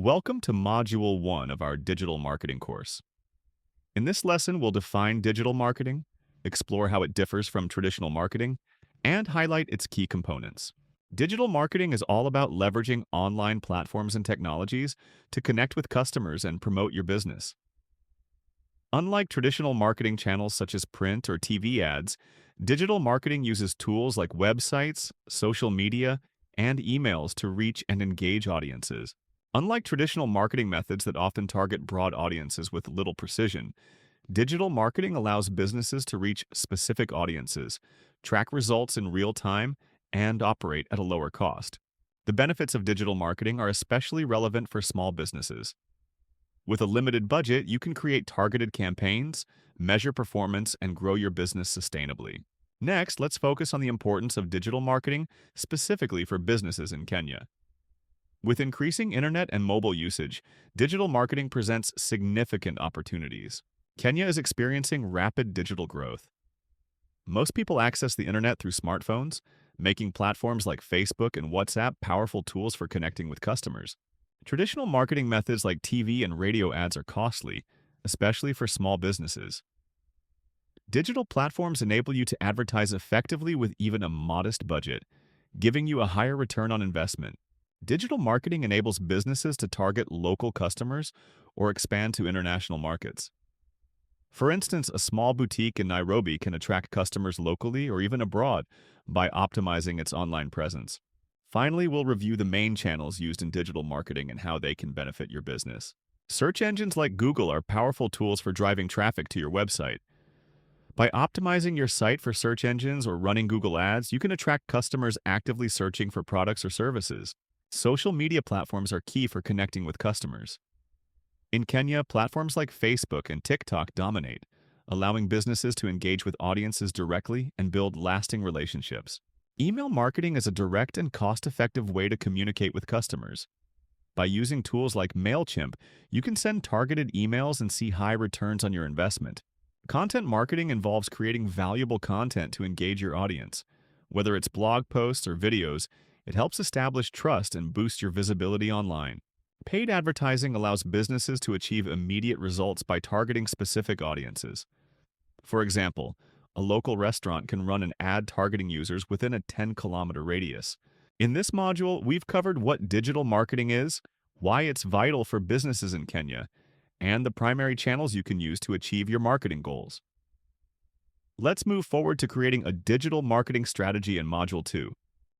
Welcome to Module 1 of our digital marketing course. In this lesson, we'll define digital marketing, explore how it differs from traditional marketing, and highlight its key components. Digital marketing is all about leveraging online platforms and technologies to connect with customers and promote your business. Unlike traditional marketing channels such as print or TV ads, digital marketing uses tools like websites, social media, and emails to reach and engage audiences. Unlike traditional marketing methods that often target broad audiences with little precision, digital marketing allows businesses to reach specific audiences, track results in real time, and operate at a lower cost. The benefits of digital marketing are especially relevant for small businesses. With a limited budget, you can create targeted campaigns, measure performance, and grow your business sustainably. Next, let's focus on the importance of digital marketing specifically for businesses in Kenya. With increasing internet and mobile usage, digital marketing presents significant opportunities. Kenya is experiencing rapid digital growth. Most people access the internet through smartphones, making platforms like Facebook and WhatsApp powerful tools for connecting with customers. Traditional marketing methods like TV and radio ads are costly, especially for small businesses. Digital platforms enable you to advertise effectively with even a modest budget, giving you a higher return on investment. Digital marketing enables businesses to target local customers or expand to international markets. For instance, a small boutique in Nairobi can attract customers locally or even abroad by optimizing its online presence. Finally, we'll review the main channels used in digital marketing and how they can benefit your business. Search engines like Google are powerful tools for driving traffic to your website. By optimizing your site for search engines or running Google Ads, you can attract customers actively searching for products or services. Social media platforms are key for connecting with customers. In Kenya, platforms like Facebook and TikTok dominate, allowing businesses to engage with audiences directly and build lasting relationships. Email marketing is a direct and cost-effective way to communicate with customers. By using tools like MailChimp, you can send targeted emails and see high returns on your investment. Content marketing involves creating valuable content to engage your audience. Whether it's blog posts or videos, it helps establish trust and boost your visibility online. Paid advertising allows businesses to achieve immediate results by targeting specific audiences. For example, a local restaurant can run an ad targeting users within a 10-kilometer radius. In this module, we've covered what digital marketing is, why it's vital for businesses in Kenya, and the primary channels you can use to achieve your marketing goals. Let's move forward to creating a digital marketing strategy in Module 2.